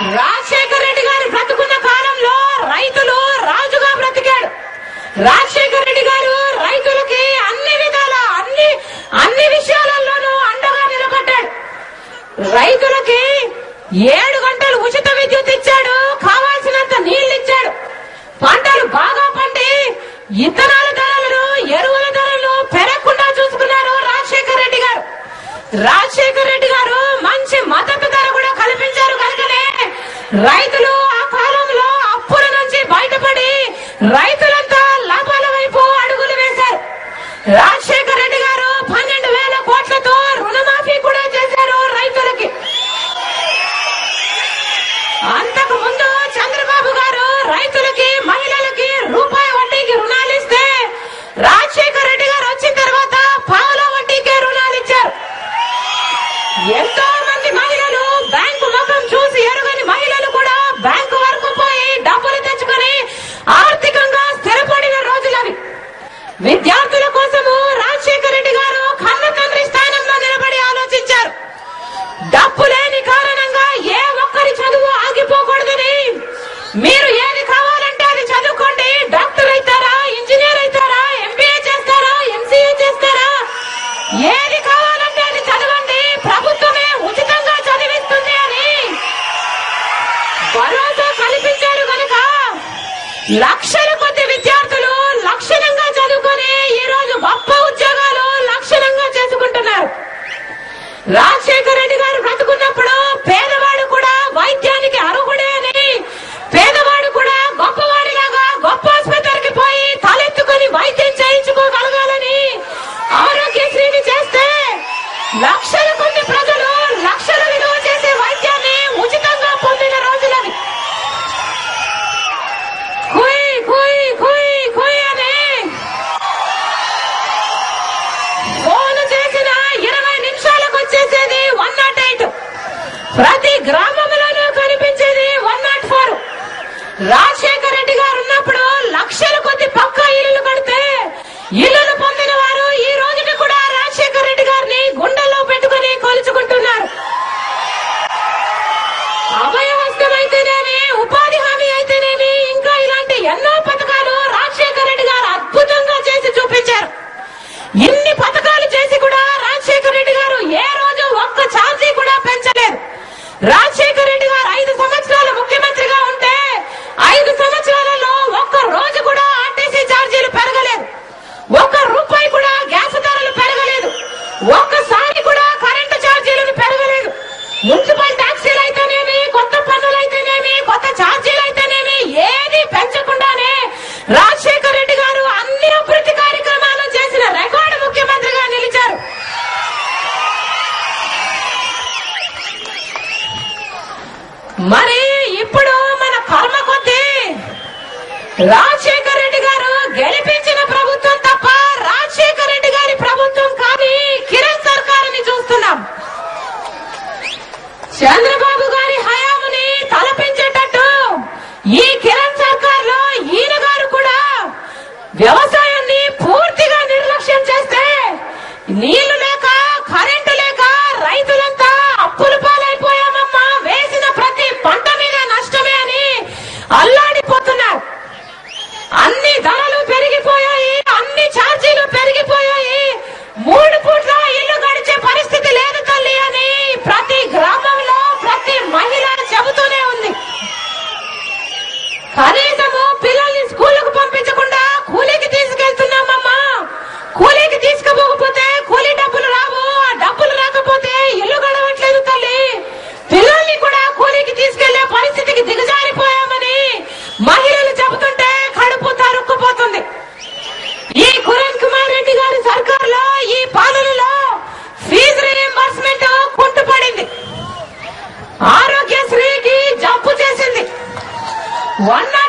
రాజశేఖర రెడ్డి గారు బ్రతుకున్న కాలంలో రైతులు రాజుగా బ్రతికాడు. రాజశేఖర రెడ్డి గారు రైతులకి అన్ని విధాల అన్ని విషయాలలోనూ అండగా నిలబడ్డాడు. రైతులకి 7 గంటలు ఉచిత విద్యుత్ ఇచ్చాడు, కావాల్సినంత నీళ్లు ఇచ్చాడు. పంటలు బాగా పండి ఇత్తనాల ధరలను, ఎరువుల ధరలను పెరగకుండా చూసుకున్నారు రాజశేఖర రెడ్డి గారు. రాజశేఖర రెడ్డి గారు మంచి మద్దతు ధర కూడా కల్పించారు కనుకనే రైతులు ఆ కాలంలో అప్పుల నుంచి బయటపడి రైతులంతా లాభాల వైపు అడుగులు వేశారు. రాజశేఖర రెడ్డి గారు 12,000 కోట్లతో రుణమాఫీ కూడా చేశారు రైతులకి. అంతకు ముందు చంద్రబాబు గారు రైతులకి, మహిళలకి రూపాయి వడ్డీకి రుణాలు ఇస్తే రాజశేఖర రెడ్డి గారు వచ్చిన తర్వాత పావుల వడ్డీకే రుణాలు ఇచ్చారు. ఎంతో మంది మహిళలు బ్యాంకు ముఖం చూసి ఎరుగని మహిళలు కూడా బ్యాంకు వరకు పోయి డబ్బులు తెచ్చుకుని ఆర్థికంగా స్థిరపడిన రోజులవి. విద్యార్థుల కోసము రాజశేఖర రెడ్డి గారు కన్న తండ్రి స్థానంలో నిలబడి ఆలోచించారు. డబ్బు లేని కారణంగా ఏ ఒక్కరి చదువు ఆగిపోకూడదని, మీరు ఏది కావాలంటే అది చదువుకోండి, డాక్టర్ అవుతారా, ఇంజనీర్ అవుతారా, ఎంబీఏ చేస్తారా, ఎంసీఏ చేస్తారా, ఏది కావాలంటే అది చదవండి, ప్రభుత్వమే ఉచితంగా చదివిస్తుంది అని భరోసా కల్పించారు కనుక లక్షల కొద్ది విద్యార్థులు లక్షణంగా చదువుకొని ఈ రోజు గొప్ప ఉద్యోగాలు లక్షణంగా చేసుకుంటున్నారు. రాజశేఖర రెడ్డి గారు బ్రతుకున్నప్పుడు పేదవాడు కూడా వైద్యానికి అర్హుడే అని, పేదవాడు కూడా గొప్పవాడిలాగా గొప్ప ఆసుపత్రికి పోయి తలెత్తుకుని వైద్యం చేయించుకోగలగాలని ఆరోగ్యశ్రీని చేస్తే లక్షల కొద్ది ప్రజలు లక్షల విలువ చేసే వైద్యాన్ని ఉచితంగా పొందిన రోజులవి. కుయ్ కుయ్ కుయ్ కుయ్ అని ఫోన్ చేసిన 20 నిమిషాలకు వచ్చేసేది 108, ప్రతి గ్రామంలోనూ కనిపించేది 104. రాజశేఖర రెడ్డి గారు ఉన్నప్పుడు లక్షల కొద్ది పక్కా ఇల్లులు కడితే ఇల్లులు పొందిన వారు ఈ రోజుకి కూడా రాజశేఖర రెడ్డి గారిని గుండెల్లో పెట్టుకుని కొలుచుకుంటున్నారు. అభయహస్తం అయితేనేమి, ఉపాధి హామీ అయితేనేమి, ఇంకా ఇలాంటి ఎన్నో పథకాలు రాజశేఖర రెడ్డి గారు అద్భుతంగా చేసి చూపించారు. ఇన్ని పథకాలు చేసి కూడా రాజశేఖర రెడ్డి గారు ఏ రోజు ఒక్క ఛార్జీ కూడా పెంచలేదు. రాజశేఖర రెడ్డి గారు 5 సంవత్సరాలు ముఖ్యమంత్రిగా ఉంటే 5 సంవత్సరాలలో ఒక్క రోజు కూడా ఆర్టీసీ ఛార్జీలు పెరగలేదు, ఒక్క రూపాయి కూడా గ్యాస్ ధరలు పెరగలేదు, ఒక్కసారి కూడా కరెంటు ఛార్జీలను పెరగలేదు. మున్సిపల్ ట్యాక్సీలు అయితేనేమి, కొత్త పన్నులు అయితేనేమి, కొత్త ఛార్జీలు అయితేనేమి ఏది పెంచకుండానే రాజశేఖర రెడ్డి గారు అన్ని అభివృద్ధి కార్యక్రమాలు చేసిన రికార్డు ముఖ్యమంత్రిగా నిలిచారు. మరి ఇప్పుడు మన కర్మ కొద్దీ రాజశేఖర రెడ్డి గారు గెలిపించిన ప్రభుత్వం తప్ప రాజశేఖర రెడ్డి గారి ప్రభుత్వం కానీ కిరణ్ సర్కారుని చూస్తున్నాం. చంద్రబాబు గారి హయాముని తలపించేటట్టు ఈ కిరణ్ సర్కార్ లో ఈయన గారు కూడా వ్యవసాయాన్ని పూర్తిగా నిర్లక్ష్యం చేస్తే నీళ్లు లేక, కరెంటు లేక రైతులంతా అప్పుల పాలైపోయామమ్మా, వేసిన ప్రతి పంట మీద నష్టమే అని అల్లాడిపోతున్నారు. అన్ని ధరలు పెరిగిపోయాయి, అన్ని ఛార్జీలు పెరిగిపోయాయి, 3 పూట్ల ఇల్లు గడిచే పరిస్థితి లేదు తల్లి అని ప్రతి గ్రామంలో ప్రతి మహిళ చెబుతూనే ఉంది. కనీసము పిల్లల్ని స్కూలుకు పంపించకుండా కూలీకి తీసుకెళ్తున్నామమ్మా, కూలీకి తీసుకుపోకపోతే కూలీ డబ్బులు రావు, ఆ డబ్బులు రాకపోతే ఇల్లు గడవట్లేదు తల్లి, పిల్లల్ని కూడా కూలీకి తీసుకెళ్లే పరిస్థితికి దిగజారిపోయామని మహిళలు చెబుతుంటే కడుపు తరుక్కుపోతుంది. ఈ కిరణ్ కుమార్ రెడ్డి గారి సర్కార్లో ఈ పాలనలో ఫీజు రీయింబర్స్మెంట్ కుంటుపడింది, ఆరోగ్యశ్రీకి జబ్బు చేసింది, 1